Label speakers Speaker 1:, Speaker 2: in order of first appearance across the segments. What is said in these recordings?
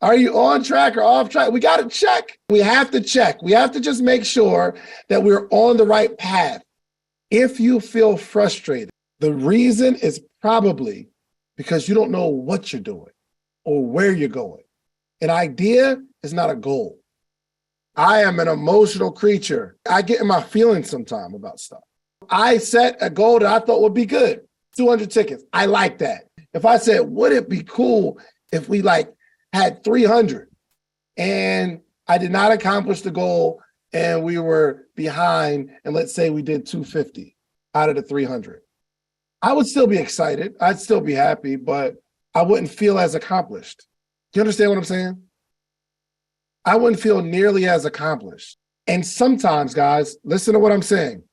Speaker 1: Are you on track or off track? We got to check. We have to check. We have to just make sure that we're on the right path. If you feel frustrated, the reason is probably because you don't know what you're doing or where you're going. An idea is not a goal. I am an emotional creature. I get in my feelings sometime about stuff. I set a goal that I thought would be good, 200 tickets. I like that. If I said, would it be cool if we had 300 and I did not accomplish the goal and we were behind, and let's say we did 250 out of the 300. I would still be excited. I'd still be happy, but I wouldn't feel as accomplished. Do you understand what I'm saying? I wouldn't feel nearly as accomplished. And sometimes, guys, listen to what I'm saying.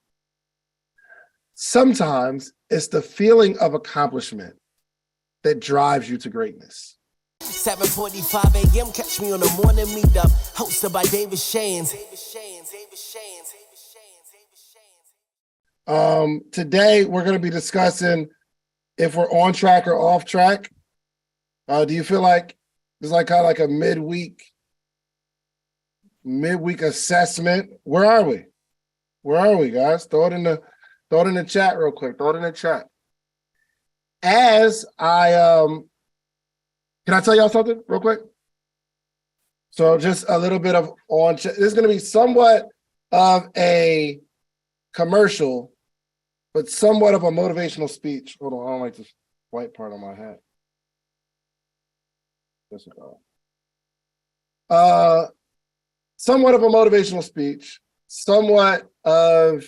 Speaker 1: Sometimes it's the feeling of accomplishment that drives you to greatness.
Speaker 2: 7:45 a.m. Catch me on the morning meetup, hosted by David Shanes.
Speaker 1: Today we're going to be discussing if we're on track or off track. Do you feel like it's kind of like a midweek assessment? Where are we? Where are we, guys? Throw it in the chat real quick. Throw it in the chat. As I can I tell y'all something real quick? So just a little bit of this is going to be somewhat of a commercial, but somewhat of a motivational speech. Hold on, I don't like this white part on my hat. Somewhat of a motivational speech, somewhat of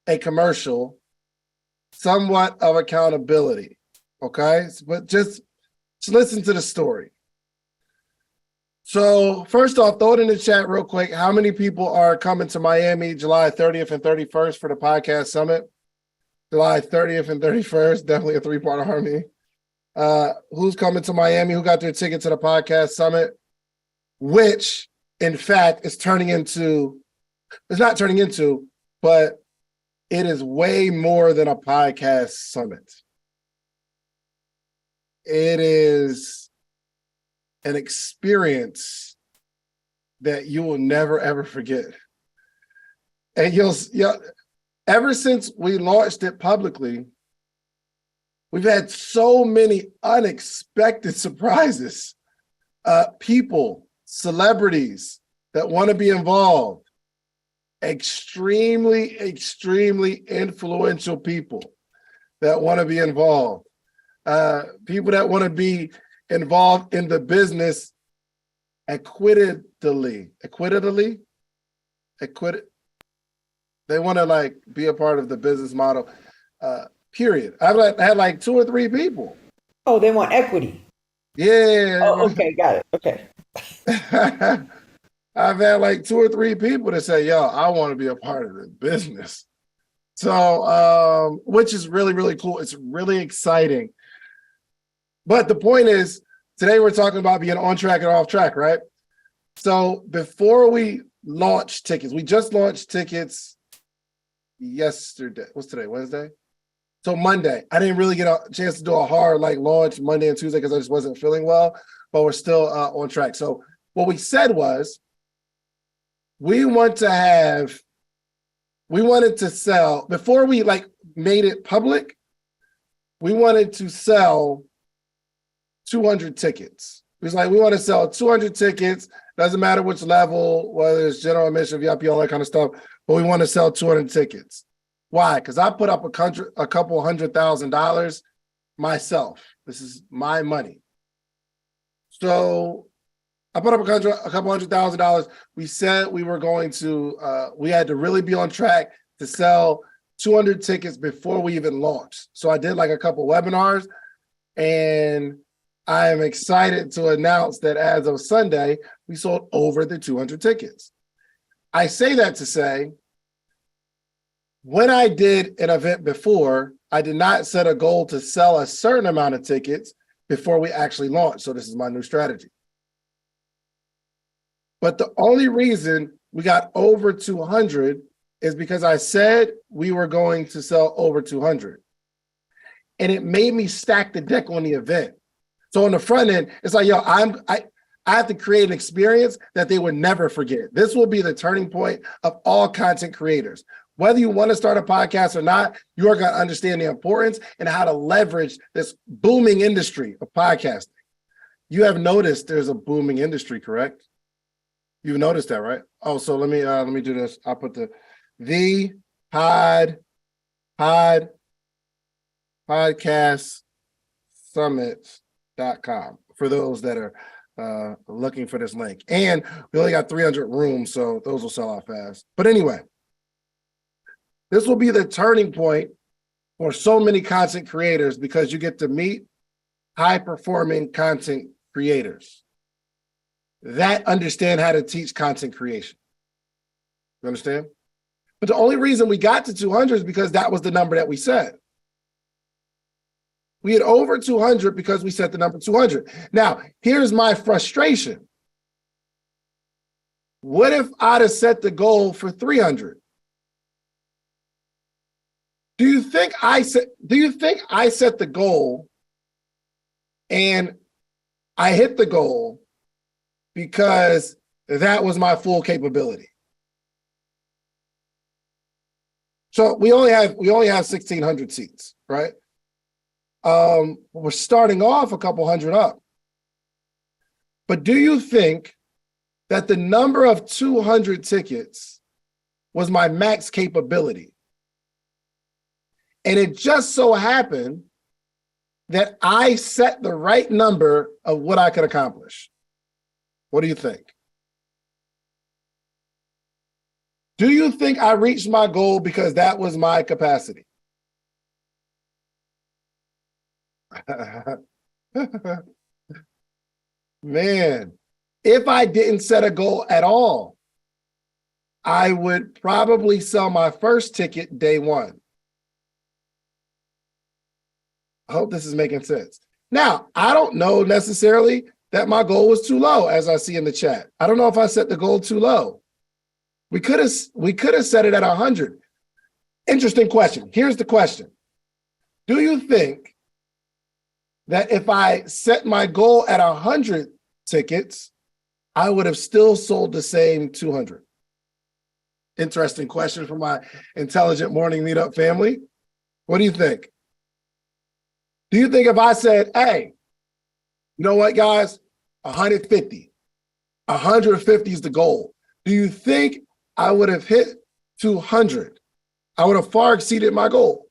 Speaker 1: a commercial, somewhat of accountability. Okay, but just listen to the story. So first off, throw it in the chat real quick. How many people are coming to Miami July 30th and 31st for the podcast summit? July 30th and 31st, definitely a three-part army. Who's coming to Miami? Who got their ticket to the podcast summit? Which, in fact, it's not turning into, but it is way more than a podcast summit. It is an experience that you will never, ever forget. And ever since we launched it publicly, we've had so many unexpected surprises. People, celebrities that want to be involved, extremely, extremely influential people that want to be involved. People that want to be involved in the business equitably. They want to be a part of the business model, period. I've had 2 or 3 people.
Speaker 3: Oh, they want equity.
Speaker 1: Yeah.
Speaker 3: Oh, okay, got it. Okay.
Speaker 1: I've had 2 or 3 people that say, yo, I want to be a part of the business. So, which is really, really cool. It's really exciting. But the point is, today we're talking about being on track and off track, right? So before we launch tickets, we just launched tickets yesterday. What's today, Wednesday? So Monday. I didn't really get a chance to do a hard launch Monday and Tuesday because I just wasn't feeling well, but we're still on track. So what we said was we wanted to sell, before we made it public, we wanted to sell 200 tickets. It was we want to sell 200 tickets. Doesn't matter which level, whether it's general admission, VIP, all that kind of stuff, but we want to sell 200 tickets. Why? Because I put up a couple $100,000 myself. This is my money. So I put up a couple $100,000. We said we were going to, we had to really be on track to sell 200 tickets before we even launched. So I did a couple webinars, and I am excited to announce that as of Sunday, we sold over the 200 tickets. I say that to say, when I did an event before, I did not set a goal to sell a certain amount of tickets before we actually launched. So this is my new strategy. But the only reason we got over 200 is because I said we were going to sell over 200. And it made me stack the deck on the event. So on the front end, it's yo, I have to create an experience that they would never forget. This will be the turning point of all content creators. Whether you want to start a podcast or not, you are going to understand the importance and how to leverage this booming industry of podcasting. You have noticed there's a booming industry, correct? You've noticed that, right? Oh, so let me do this. I'll put the podcast summits.com for those that are looking for this link. And we only got 300 rooms, so those will sell out fast. But anyway, this will be the turning point for so many content creators because you get to meet high-performing content creators that understand how to teach content creation. You understand? But the only reason we got to 200 is because that was the number that we set. We had over 200 because we set the number 200. Now, here's my frustration. What if I'd have set the goal for 300? Do you think I set the goal and I hit the goal because that was my full capability? So we only have 1,600 seats, right? We're starting off a couple hundred up. But do you think that the number of 200 tickets was my max capability? And it just so happened that I set the right number of what I could accomplish. What do you think? Do you think I reached my goal because that was my capacity? Man, if I didn't set a goal at all, I would probably sell my first ticket day one. I hope this is making sense. Now, I don't know necessarily that my goal was too low, as I see in the chat. I don't know if I set the goal too low. We could have set it at 100. Interesting question. Here's the question. Do you think that if I set my goal at 100 tickets, I would have still sold the same 200? Interesting question from my intelligent morning meetup family. What do you think? Do you think if I said, hey, you know what, guys, 150 is the goal. Do you think I would have hit 200? I would have far exceeded my goal.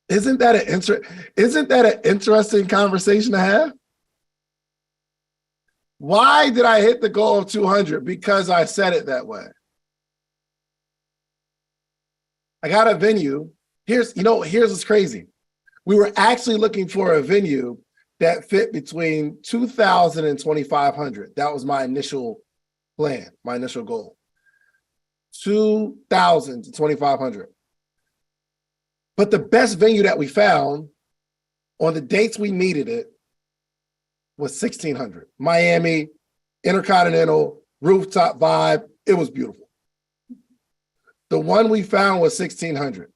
Speaker 1: Isn't that an interesting conversation to have? Why did I hit the goal of 200? Because I said it that way. I got a venue. Here's what's crazy. We were actually looking for a venue that fit between 2,000 and 2,500. That was my initial plan, my initial goal. 2,000 to 2,500. But the best venue that we found on the dates we needed it was 1,600. Miami, Intercontinental, rooftop vibe. It was beautiful. The one we found was 1,600.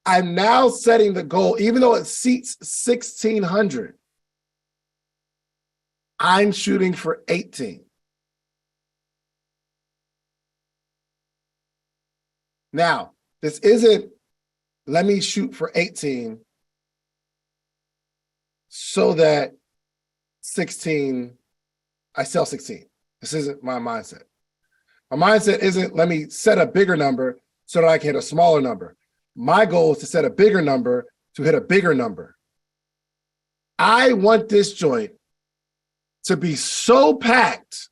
Speaker 1: I'm now setting the goal, even though it seats 1,600, I'm shooting for 18. Now, this isn't, let me shoot for 18 so that 16, I sell 16. This isn't my mindset. My mindset isn't, let me set a bigger number so that I can hit a smaller number. My goal is to set a bigger number to hit a bigger number. I want this joint to be so packed.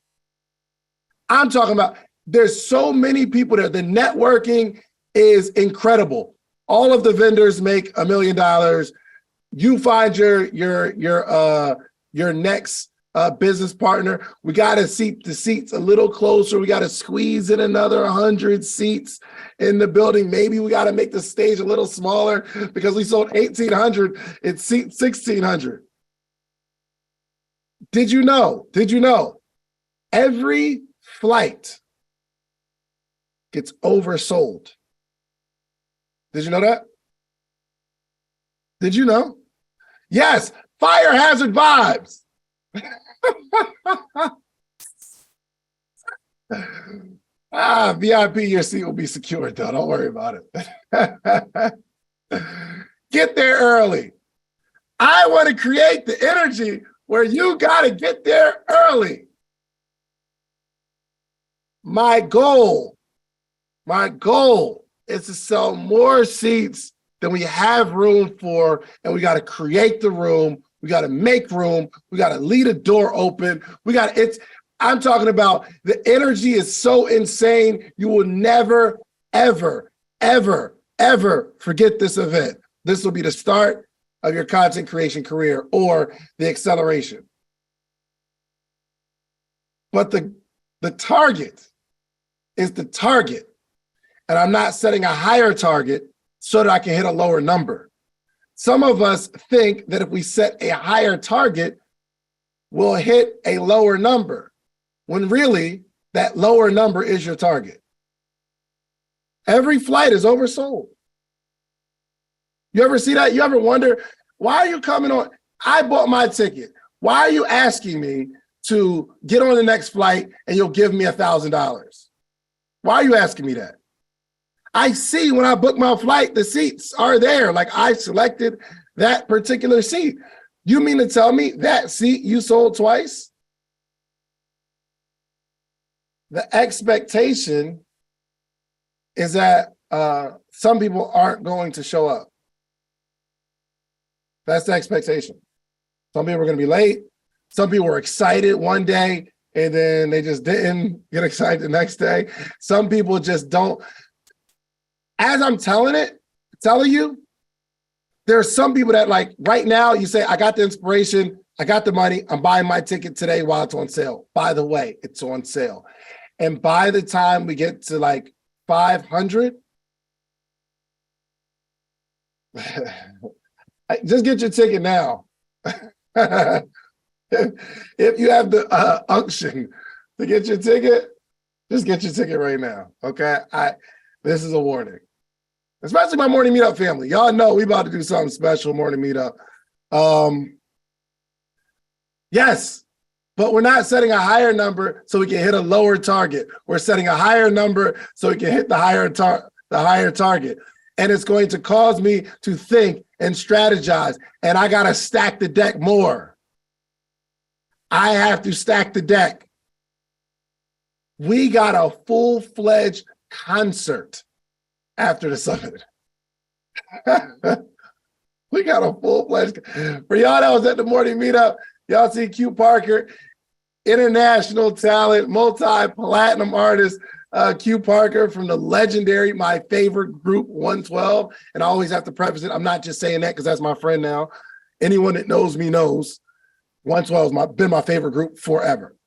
Speaker 1: I'm talking about, there's so many people there. The networking is incredible. All of the vendors make $1 million. You find your next business partner. We got to seat the seats a little closer. We got to squeeze in another 100 seats in the building. Maybe we got to make the stage a little smaller because we sold 1,800. It seats 1,600. Did you know? Every flight gets oversold. Did you know that? Did you know? Yes, fire hazard vibes. VIP, your seat will be secured though. Don't worry about it. Get there early. I want to create the energy where you got to get there early. My goal is to sell more seats than we have room for, and we got to create the room. We got to make room. We got to leave a door open. I'm talking about the energy is so insane. You will never, ever, ever, ever forget this event. This will be the start of your content creation career or the acceleration. But the target is the target. And I'm not setting a higher target so that I can hit a lower number. Some of us think that if we set a higher target, we'll hit a lower number, when really that lower number is your target. Every flight is oversold. You ever see that? You ever wonder, why are you coming on? I bought my ticket. Why are you asking me to get on the next flight and you'll give me $1,000? Why are you asking me that? I see when I book my flight, the seats are there. Like I selected that particular seat. You mean to tell me that seat you sold twice? The expectation is that some people aren't going to show up. That's the expectation. Some people are going to be late. Some people were excited one day and then they just didn't get excited the next day. Some people just don't. As I'm telling you, there are some people that like right now you say, I got the inspiration, I got the money, I'm buying my ticket today while it's on sale. By the way, it's on sale. And by the time we get to like 500, just get your ticket now. If you have the unction to get your ticket, just get your ticket right now, okay? This is a warning. Especially my morning meetup family. Y'all know we about to do something special, morning meetup. Yes, but we're not setting a higher number so we can hit a lower target. We're setting a higher number so we can hit the higher target. And it's going to cause me to think and strategize. And I got to stack the deck more. I have to stack the deck. We got a full-fledged concert after the summit. We got a full-fledged, for y'all that was at the morning meetup, y'all see Q Parker, international talent, multi-platinum artist, Q Parker from the legendary, my favorite group, 112. And I always have to preface it, I'm not just saying that because that's my friend now. Anyone that knows me knows 112 has been my favorite group forever.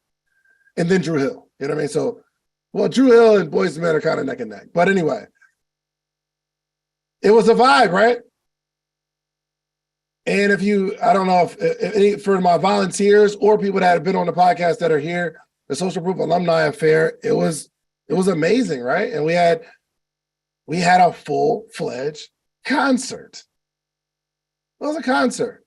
Speaker 1: And then Drew Hill, you know what I mean? So, well, Drew Hill and Boyz II Men are kind of neck and neck. But anyway, it was a vibe, right? And if you, I don't know if any, for my volunteers or people that have been on the podcast that are here, the Social Proof Alumni Affair, it was amazing, right? And we had a full-fledged concert. It was a concert.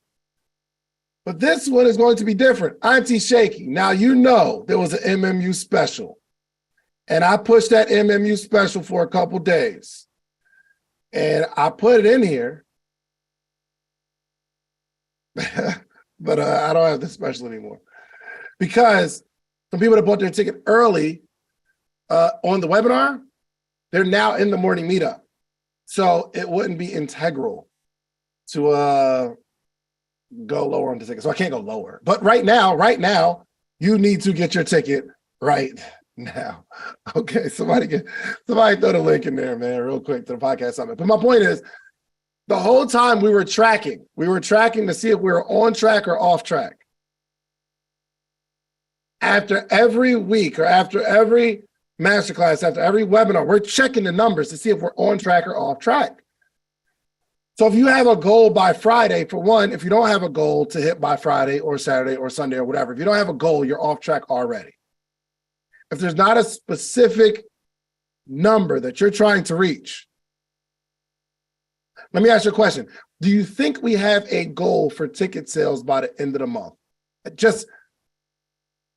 Speaker 1: But this one is going to be different. Auntie Shaky. Now, you know there was an MMU special. And I pushed that MMU special for a couple days. And I put it in here. But I don't have the special anymore. Because some people that bought their ticket early on the webinar, they're now in the morning meetup. So it wouldn't be integral to go lower on the ticket. So I can't go lower. But right now, you need to get your ticket right now. Okay, somebody throw the link in there, man, real quick to the podcast summit. But my point is, the whole time we were tracking to see if we were on track or off track. After every week or after every masterclass, after every webinar, we're checking the numbers to see if we're on track or off track. So if you have a goal by Friday, for one, if you don't have a goal to hit by Friday or Saturday or Sunday or whatever, if you don't have a goal, you're off track already. If there's not a specific number that you're trying to reach, Let me ask you a question. Do you think we have a goal for ticket sales by the end of the month? Just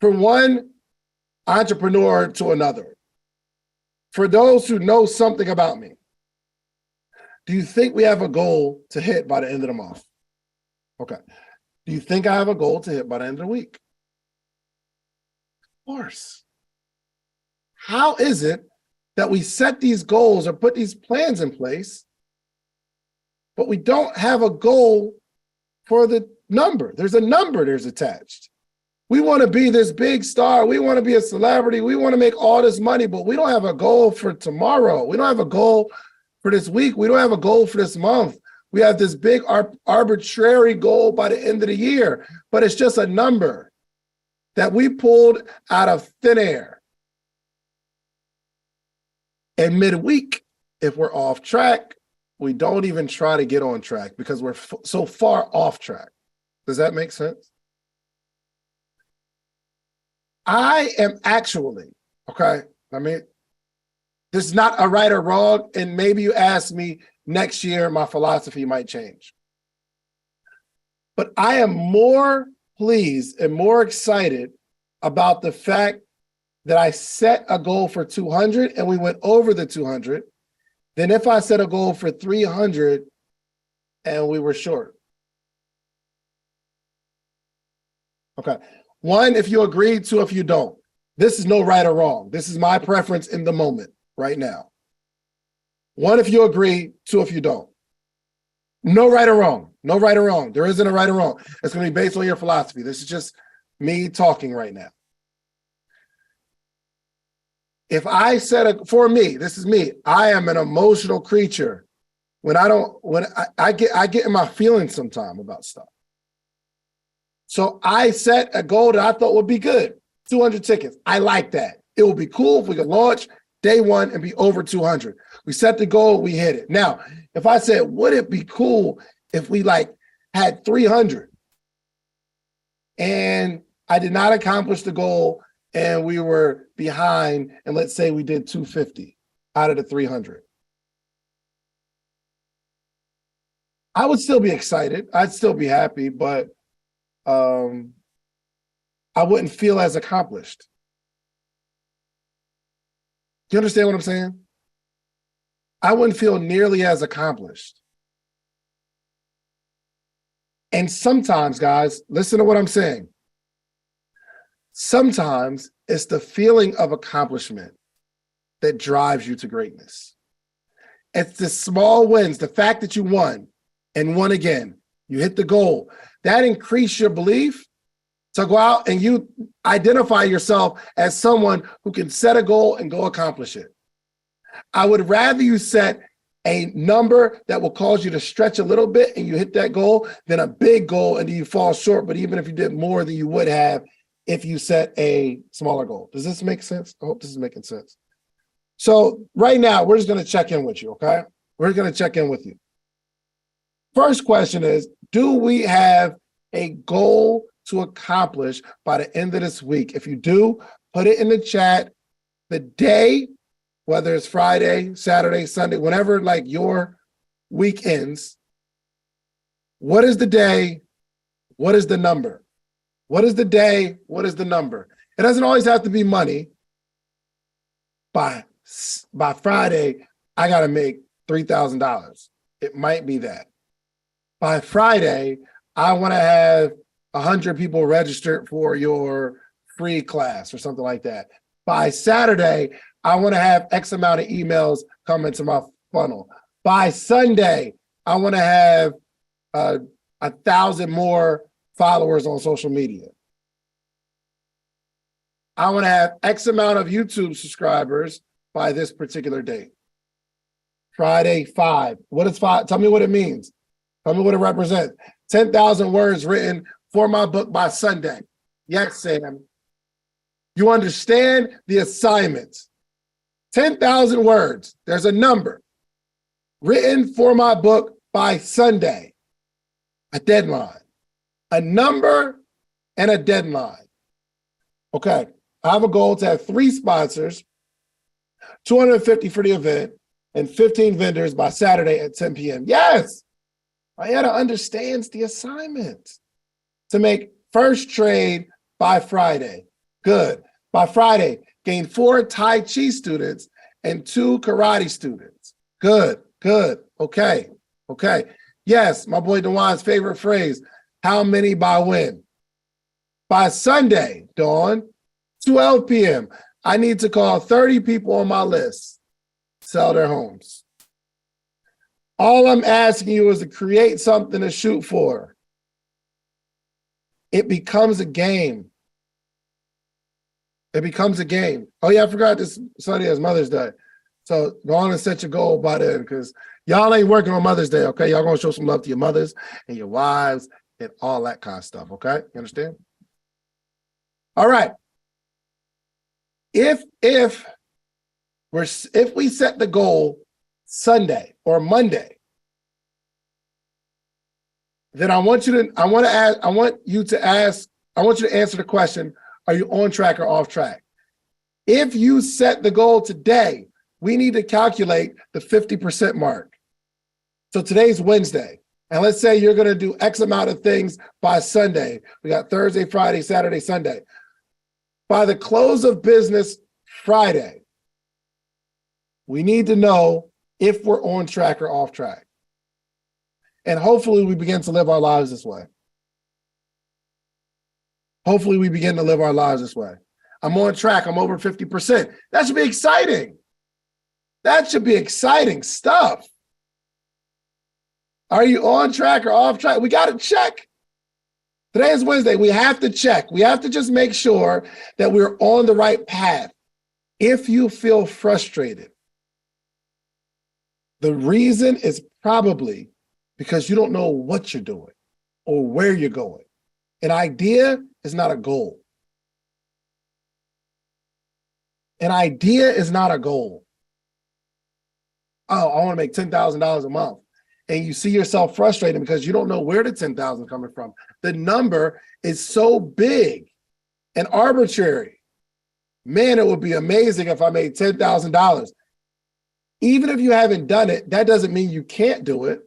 Speaker 1: from one entrepreneur to another. For those who know something about me, do you think we have a goal to hit by the end of the month? Okay. Do you think I have a goal to hit by the end of the week? Of course. How is it that we set these goals or put these plans in place, but we don't have a goal for the number? There's a number there's attached. We want to be this big star. We want to be a celebrity. We want to make all this money, but we don't have a goal for tomorrow. We don't have a goal for this week. We don't have a goal for this month. We have this big arbitrary goal by the end of the year, but it's just a number that we pulled out of thin air. And midweek, if we're off track, we don't even try to get on track because we're so far off track. Does that make sense? I am actually, okay, I mean, this is not a right or wrong, and maybe you ask me next year, my philosophy might change. But I am more pleased and more excited about the fact that I set a goal for 200 and we went over the 200 than if I set a goal for 300 and we were short. Okay. One, if you agree, two, if you don't. This is no right or wrong. This is my preference in the moment right now. One, if you agree, two, if you don't. No right or wrong. No right or wrong. There isn't a right or wrong. It's going to be based on your philosophy. This is just me talking right now. If I set for me, this is me, I am an emotional creature. When I get in my feelings sometime about stuff. So I set a goal that I thought would be good, 200 tickets. I like that. It would be cool if we could launch day one and be over 200. We set the goal, we hit it. Now, if I said, would it be cool if we had 300 and I did not accomplish the goal and we were behind, and let's say we did 250 out of the 300. I would still be excited. I'd still be happy, but I wouldn't feel as accomplished. Do you understand what I'm saying? I wouldn't feel nearly as accomplished. And sometimes, guys, listen to what I'm saying. Sometimes it's the feeling of accomplishment that drives you to greatness. It's the small wins, the fact that you won and won again. You hit the goal. That increased your belief to go out and you identify yourself as someone who can set a goal and go accomplish it. I would rather you set a number that will cause you to stretch a little bit and you hit that goal than a big goal and you fall short. But even if you did more than you would have if you set a smaller goal. Does this make sense? I hope this is making sense. So right now, we're just going to check in with you, okay? We're going to check in with you. First question is, do we have a goal to accomplish by the end of this week? If you do, put it in the chat. The day, whether it's Friday, Saturday, Sunday, whenever your week ends, what is the day? What is the number? What is the day? What is the number? It doesn't always have to be money. By Friday, I got to make $3,000. It might be that. By Friday, I want to have 100 people registered for your free class or something like that. By Saturday, I want to have X amount of emails come into my funnel. By Sunday, I want to have 1,000 more followers on social media. I want to have X amount of YouTube subscribers by this particular date. Friday, 5. What is 5? Tell me what it means. Tell me what it represents. 10,000 words written for my book by Sunday. Yes, Sam. You understand the assignment. 10,000 words. There's a number. Written for my book by Sunday. A deadline. A number and a deadline. Okay. I have a goal to have 3 sponsors, 250 for the event, and 15 vendors by Saturday at 10 p.m. Yes, Ayetta understands the assignment. To make first trade by Friday. Good. By Friday, gain 4 Tai Chi students and 2 karate students. Good, good. Okay, okay. Yes, my boy Dewan's favorite phrase, how many by when? By Sunday, Dawn, 12 p.m., I need to call 30 people on my list, sell their homes. All I'm asking you is to create something to shoot for. It becomes a game. It becomes a game. Oh yeah, I forgot this Sunday is Mother's Day. So go on and set your goal by then, because y'all ain't working on Mother's Day, okay? Y'all gonna show some love to your mothers and your wives and all that kind of stuff, okay? You understand? All right. If we set the goal Sunday or Monday, then I want you to answer the question, are you on track or off track? If you set the goal today, we need to calculate the 50% mark. So today's Wednesday, and let's say you're gonna do X amount of things by Sunday. We got Thursday, Friday, Saturday, Sunday. By the close of business Friday, we need to know if we're on track or off track. And hopefully we begin to live our lives this way. Hopefully we begin to live our lives this way. I'm on track, I'm over 50%. That should be exciting. That should be exciting stuff. Are you on track or off track? We got to check. Today is Wednesday. We have to check. We have to just make sure that we're on the right path. If you feel frustrated, the reason is probably because you don't know what you're doing or where you're going. An idea is not a goal. An idea is not a goal. Oh, I want to make $10,000 a month. And you see yourself frustrated because you don't know where the 10,000 is coming from. The number is so big and arbitrary. Man, it would be amazing if I made $10,000. Even if you haven't done it, that doesn't mean you can't do it.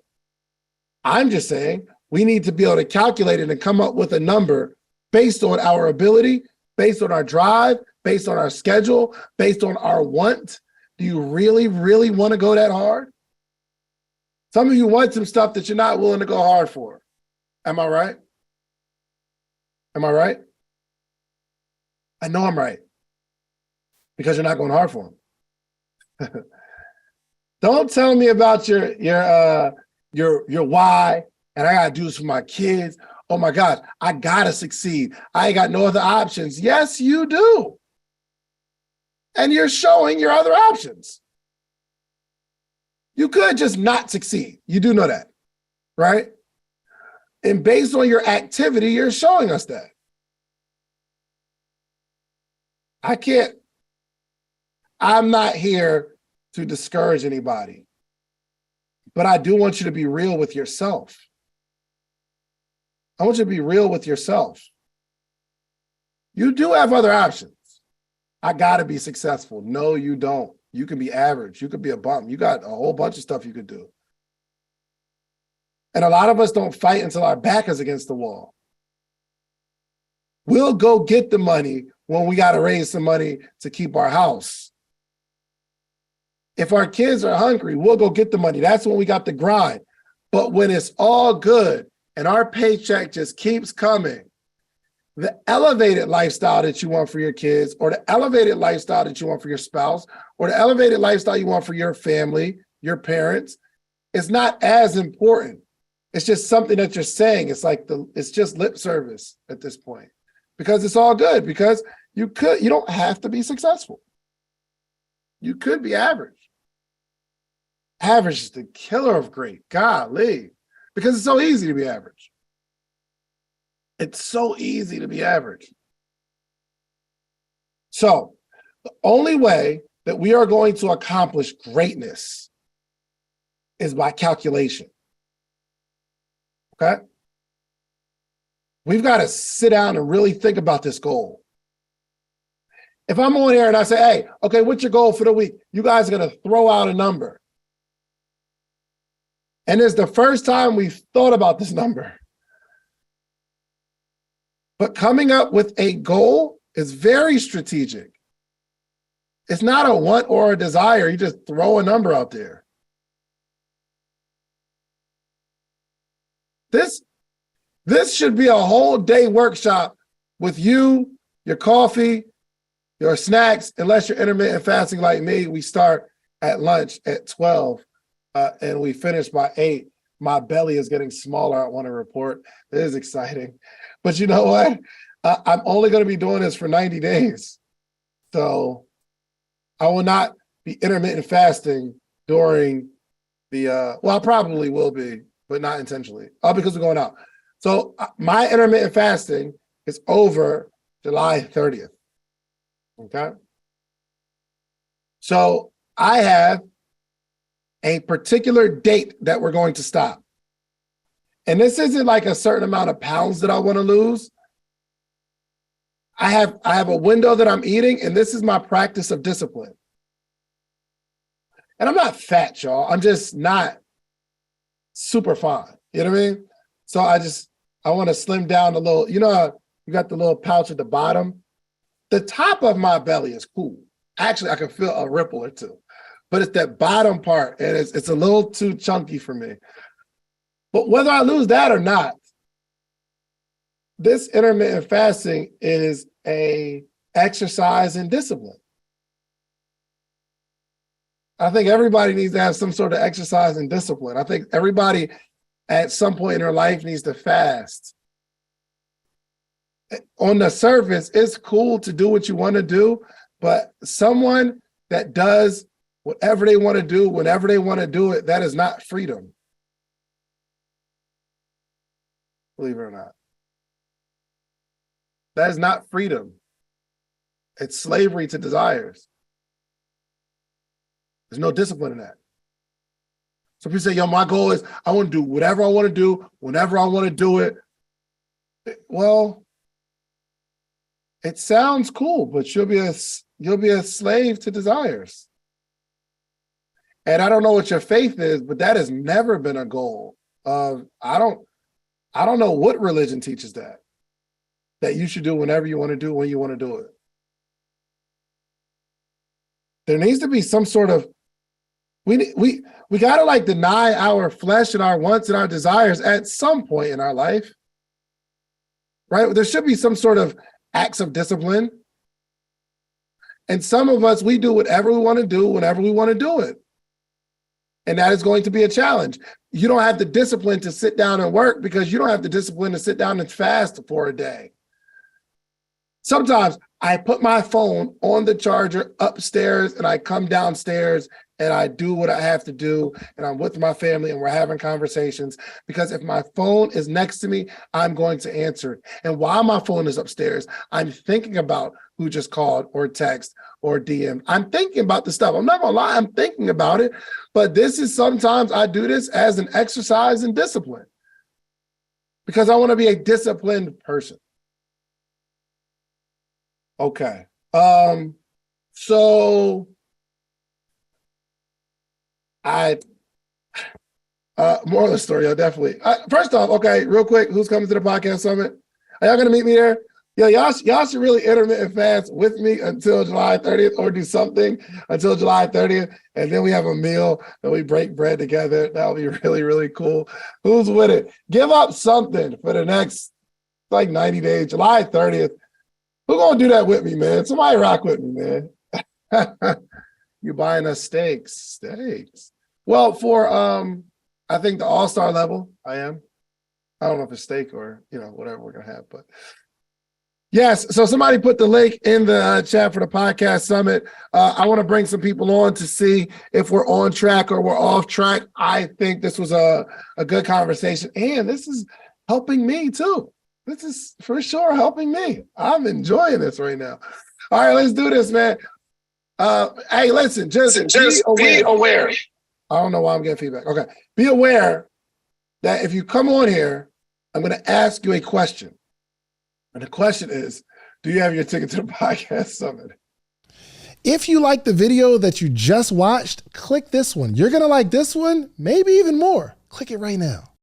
Speaker 1: I'm just saying we need to be able to calculate it and come up with a number based on our ability, based on our drive, based on our schedule, based on our want. Do you really, really want to go that hard? Some of you want some stuff that you're not willing to go hard for. Am I right? Am I right? I know I'm right because you're not going hard for them. Don't tell me about your why, and I gotta do this for my kids. Oh my gosh, I gotta succeed. I ain't got no other options. Yes, you do. And you're showing your other options. You could just not succeed. You do know that, right? And based on your activity, you're showing us that. I'm not here to discourage anybody, but I do want you to be real with yourself. I want you to be real with yourself. You do have other options. I gotta be successful. No, you don't. You can be average. You could be a bum. You got a whole bunch of stuff you could do. And a lot of us don't fight until our back is against the wall. We'll go get the money when we got to raise some money to keep our house. If our kids are hungry, we'll go get the money. That's when we got the grind. But when it's all good and our paycheck just keeps coming, the elevated lifestyle that you want for your kids, or the elevated lifestyle that you want for your spouse, or the elevated lifestyle you want for your family, your parents, is not as important. It's just something that you're saying. It's just lip service at this point, because it's all good, because you don't have to be successful. You could be average. Average is the killer of great, golly, because it's so easy to be average. It's so easy to be average. So the only way that we are going to accomplish greatness is by calculation. Okay? We've got to sit down and really think about this goal. If I'm on here and I say, hey, okay, what's your goal for the week? You guys are going to throw out a number. And it's the first time we've thought about this number. But coming up with a goal is very strategic. It's not a want or a desire. You just throw a number out there. This should be a whole day workshop with you, your coffee, your snacks, unless you're intermittent fasting like me. We start at lunch at 12 and we finish by 8. My belly is getting smaller, I want to report. It is exciting. But you know what? I'm only going to be doing this for 90 days. So I will not be intermittent fasting during the, well, I probably will be, but not intentionally. Because we're going out. So my intermittent fasting is over July 30th. Okay. So I have a particular date that we're going to stop. And this isn't like a certain amount of pounds that I want to lose. I have a window that I'm eating, and this is my practice of discipline. And I'm not fat, y'all. I'm just not super fine. You know what I mean? So I want to slim down a little. You know how you got the little pouch at the bottom? The top of my belly is cool. Actually, I can feel a ripple or two. But it's that bottom part, and it's a little too chunky for me. But whether I lose that or not, this intermittent fasting is a exercise in discipline. I think everybody needs to have some sort of exercise in discipline. I think everybody at some point in their life needs to fast. On the surface, it's cool to do what you want to do, but someone that does whatever they want to do, whenever they want to do it, that is not freedom. Believe it or not. That is not freedom. It's slavery to desires. There's no discipline in that. So people say, yo, my goal is I want to do whatever I want to do, whenever I want to do it. Well, it sounds cool, but you'll be a slave to desires. And I don't know what your faith is, but that has never been a goal of, I don't know what religion teaches that you should do whenever you want to do, when you want to do it. There needs to be some sort of, we got to like deny our flesh and our wants and our desires at some point in our life, right? There should be some sort of acts of discipline. And some of us, we do whatever we want to do whenever we want to do it. And that is going to be a challenge. You don't have the discipline to sit down and work because you don't have the discipline to sit down and fast for a day. Sometimes I put my phone on the charger upstairs and I come downstairs and I do what I have to do, and I'm with my family and we're having conversations, because if my phone is next to me, I'm going to answer it. And while my phone is upstairs, I'm thinking about who just called or text or DM. I'm thinking about the stuff. I'm not gonna lie, I'm thinking about it, but this is sometimes I do this as an exercise in discipline because I want to be a disciplined person. Okay. So more of the story, definitely. First off, okay, real quick, who's coming to the podcast summit? Are y'all gonna meet me there? Yeah, y'all should really intermittent fast with me until July 30th, or do something until July 30th, and then we have a meal and we break bread together. That'll be really, really cool. Who's with it? Give up something for the next like 90 days, July 30th. Who's gonna do that with me, man? Somebody rock with me, man. You buying us steaks. Well, for I think the all-star level, I am. I don't know if it's steak or whatever we're gonna have, but yes. So somebody put the link in the chat for the podcast summit. I want to bring some people on to see if we're on track or we're off track. I think this was a good conversation, and this is helping me too. This is for sure helping me. I'm enjoying this right now. All right, let's do this, man. Hey, listen, just be aware. I don't know why I'm getting feedback. Okay. Be aware that if you come on here, I'm going to ask you a question. And the question is, do you have your ticket to the podcast summit? If you like the video that you just watched, click this one. You're gonna like this one, maybe even more. Click it right now.